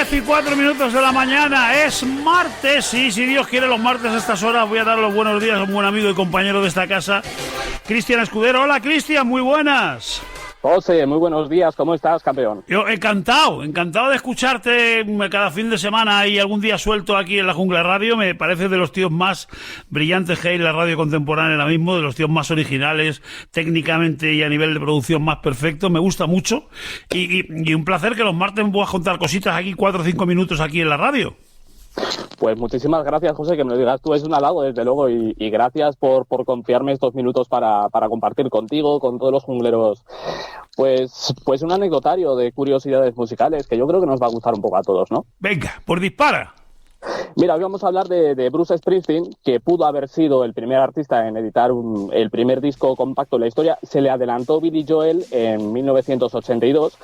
10:04 de la mañana, es martes y si Dios quiere los martes a estas horas voy a dar los buenos días a un buen amigo y compañero de esta casa, Cristian Escudero. Hola Cristian, muy buenas. José, muy buenos días, ¿cómo estás, campeón? Yo encantado de escucharte cada fin de semana y algún día suelto aquí en la Jungla Radio. Me parece de los tíos más brillantes que hay en la radio contemporánea ahora mismo, de los tíos más originales, técnicamente y a nivel de producción más perfecto. Me gusta mucho y un placer que los martes me puedas contar cositas aquí, 4 o 5 minutos aquí en la radio. Pues muchísimas gracias, José, que me lo digas tú, es un halago, desde luego, y gracias por confiarme estos minutos para compartir contigo, con todos los jungleros, pues un anecdotario de curiosidades musicales que yo creo que nos va a gustar un poco a todos, ¿no? Venga, pues dispara. Mira, hoy vamos a hablar de Bruce Springsteen, que pudo haber sido el primer artista en editar el primer disco compacto de la historia. Se le adelantó Billy Joel en 1982,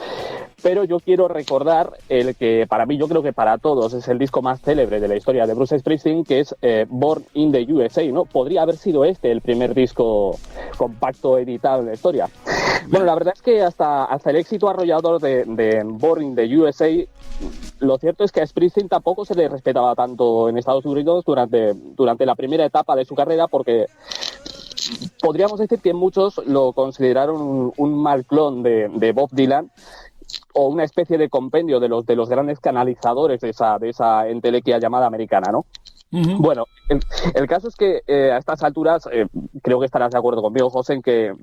pero yo quiero recordar el que para mí, yo creo que para todos, es el disco más célebre de la historia de Bruce Springsteen, que es Born in the USA, ¿no? Podría haber sido el primer disco compacto editado en la historia. Bueno, la verdad es que hasta el éxito arrollador de Born in the USA, lo cierto es que a Springsteen tampoco se le respetaba tanto en Estados Unidos durante la primera etapa de su carrera, porque podríamos decir que muchos lo consideraron un mal clon de Bob Dylan, o una especie de compendio de los grandes canalizadores de esa entelequia llamada americana, ¿no? Uh-huh. Bueno, el caso es que a estas alturas creo que estarás de acuerdo conmigo, José, en que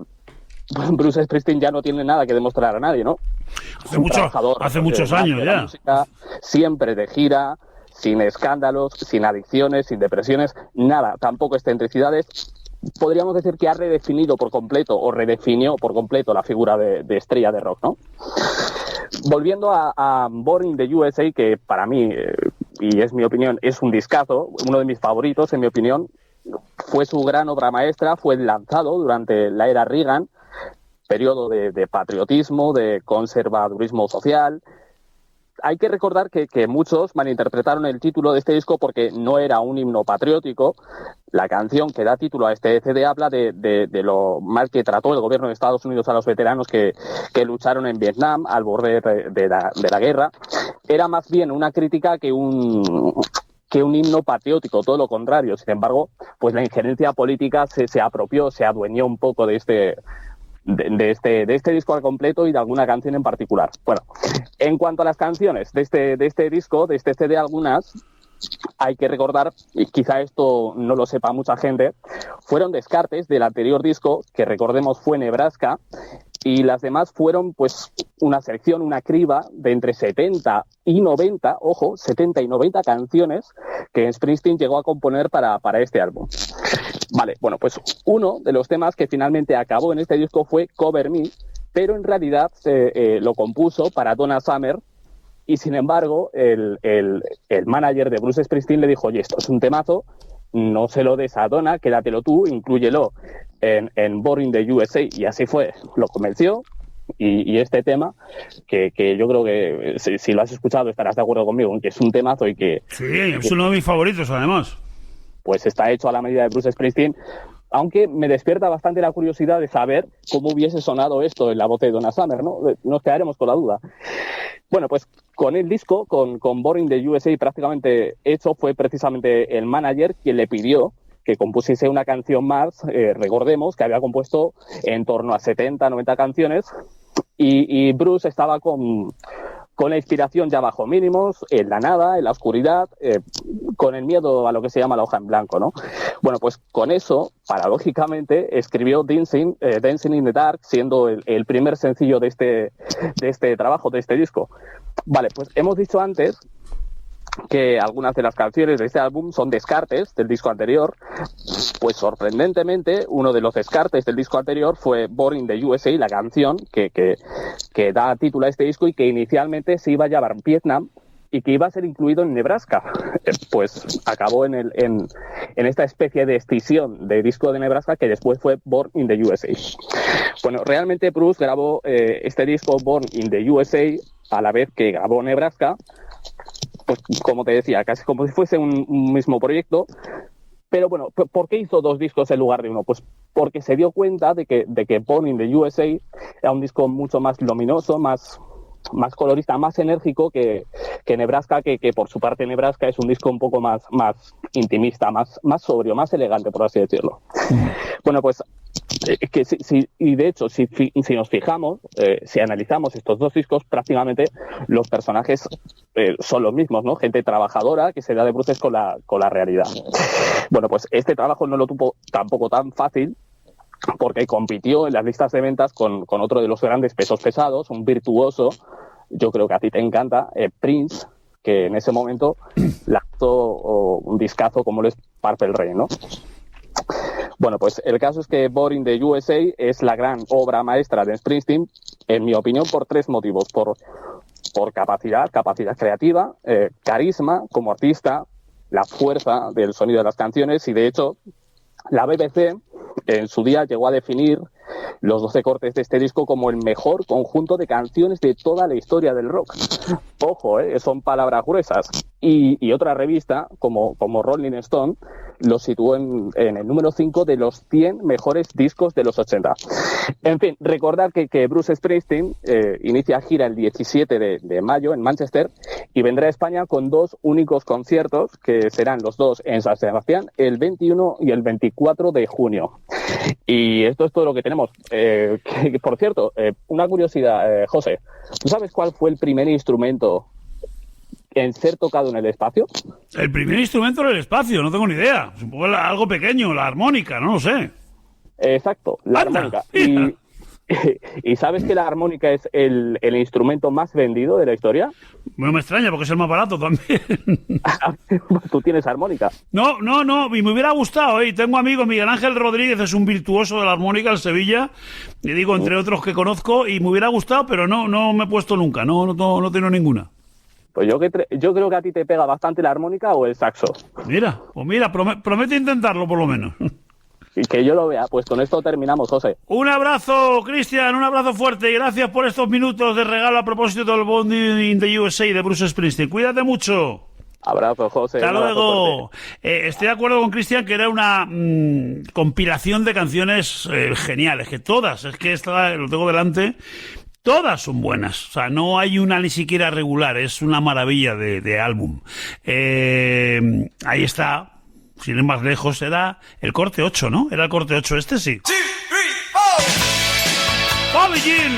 Bruce Springsteen ya no tiene nada que demostrar a nadie, ¿no? Hace muchos años ya. Música, siempre de gira, sin escándalos, sin adicciones, sin depresiones, nada, tampoco excentricidades. Podríamos decir que ha redefinido por completo, o redefinió por completo, la figura de estrella de rock, ¿no? Volviendo a Born in the USA, que para mí, y es mi opinión, es un discazo, uno de mis favoritos, en mi opinión, fue su gran obra maestra, fue lanzado durante la era Reagan, periodo de patriotismo, de conservadurismo social. Hay que recordar que muchos malinterpretaron el título de este disco porque no era un himno patriótico. La canción que da título a este CD habla de lo mal que trató el gobierno de Estados Unidos a los veteranos que lucharon en Vietnam al borde de la guerra. Era más bien una crítica que un himno patriótico, todo lo contrario. Sin embargo, pues la injerencia política se apropió, se adueñó un poco de este disco al completo y de alguna canción en particular. Bueno, en cuanto a las canciones de este disco, de este CD, algunas hay que recordar, y quizá esto no lo sepa mucha gente, fueron descartes del anterior disco, que recordemos fue Nebraska, y las demás fueron pues una selección, una criba de entre 70 y 90, ojo, 70 y 90 canciones que Springsteen llegó a componer para este álbum. Vale, bueno, pues uno de los temas que finalmente acabó en este disco fue Cover Me, pero en realidad lo compuso para Donna Summer, y sin embargo el manager de Bruce Springsteen le dijo: oye, esto es un temazo, no se lo des a Donna, quédatelo tú, inclúyelo en Born in the USA, y así fue, lo convenció. Y este tema, que yo creo que si lo has escuchado estarás de acuerdo conmigo, que es un temazo y que... Sí, es uno de mis favoritos además. Pues está hecho a la medida de Bruce Springsteen, aunque me despierta bastante la curiosidad de saber cómo hubiese sonado esto en la voz de Donna Summer, ¿no? Nos quedaremos con la duda. Bueno, pues con el disco, con Born in the USA prácticamente hecho, fue precisamente el manager quien le pidió que compusiese una canción más. Recordemos que había compuesto en torno a 70, 90 canciones, y Bruce estaba con la inspiración ya bajo mínimos, en la nada, en la oscuridad, con el miedo a lo que se llama la hoja en blanco, ¿no? Bueno, pues con eso, paradójicamente, escribió Dancing in the Dark, siendo el primer sencillo de este trabajo, de este disco. Vale, pues hemos dicho antes que algunas de las canciones de este álbum son descartes del disco anterior. Pues sorprendentemente, uno de los descartes del disco anterior fue Born in the USA, la canción que da título a este disco y que inicialmente se iba a llamar Vietnam y que iba a ser incluido en Nebraska. Pues acabó en esta especie de escisión de disco de Nebraska que después fue Born in the USA. Bueno, realmente Bruce grabó este disco Born in the USA a la vez que grabó Nebraska, pues como te decía, casi como si fuese un mismo proyecto. Pero bueno, ¿por qué hizo dos discos en lugar de uno? Pues porque se dio cuenta de que Born in the USA era un disco mucho más luminoso, más colorista, más enérgico que Nebraska, que por su parte Nebraska es un disco un poco más intimista, más sobrio, más elegante, por así decirlo. Bueno, pues y de hecho, si nos fijamos, si analizamos estos dos discos, prácticamente los personajes son los mismos, ¿no? Gente trabajadora que se da de bruces con la realidad. Bueno, pues este trabajo no lo tuvo tampoco tan fácil, porque compitió en las listas de ventas con otro de los grandes pesos pesados, un virtuoso, yo creo que a ti te encanta, Prince, que en ese momento lanzó un discazo como lo es Purple Rain, ¿no? Bueno, pues el caso es que Born in the USA es la gran obra maestra de Springsteen, en mi opinión, por tres motivos. Por capacidad creativa, carisma como artista, la fuerza del sonido de las canciones, y de hecho la BBC en su día llegó a definir los 12 cortes de este disco como el mejor conjunto de canciones de toda la historia del rock. Ojo, son palabras gruesas. Y otra revista, como Rolling Stone, lo situó en el número 5 de los 100 mejores discos de los 80. En fin, recordar que Bruce Springsteen inicia gira el 17 de mayo en Manchester y vendrá a España con 2 únicos conciertos, que serán los 2 en San Sebastián, el 21 y el 24 de junio. Y esto es todo lo que tenemos. Por cierto, una curiosidad, José, ¿tú sabes cuál fue el primer instrumento en ser tocado en el espacio? El primer instrumento en el espacio, no tengo ni idea. Supongo algo pequeño, la armónica, no lo sé. Exacto, la armónica. ¿Y sabes que la armónica es el instrumento más vendido de la historia? No me extraña, porque es el más barato también. ¿Tú tienes armónica? No, y me hubiera gustado, ¿eh? Tengo amigos, Miguel Ángel Rodríguez es un virtuoso de la armónica en Sevilla, y digo, entre otros que conozco, y me hubiera gustado, pero no me he puesto nunca, no tengo ninguna. Pues yo creo que a ti te pega bastante la armónica o el saxo. Mira, promete intentarlo por lo menos. Y que yo lo vea. Pues con esto terminamos, José. Un abrazo, Cristian, un abrazo fuerte y gracias por estos minutos de regalo a propósito del Born in the USA de Bruce Springsteen. Cuídate mucho. Abrazo, José. Hasta luego. Estoy de acuerdo con Cristian que era una compilación de canciones geniales, que todas, es que esta lo tengo delante, todas son buenas, o sea, no hay una ni siquiera regular, es una maravilla de álbum. Ahí está. Sin ir más lejos, era el corte 8, ¿no? Era el corte 8 este, sí. 2, 3, 4. Bobby Jean.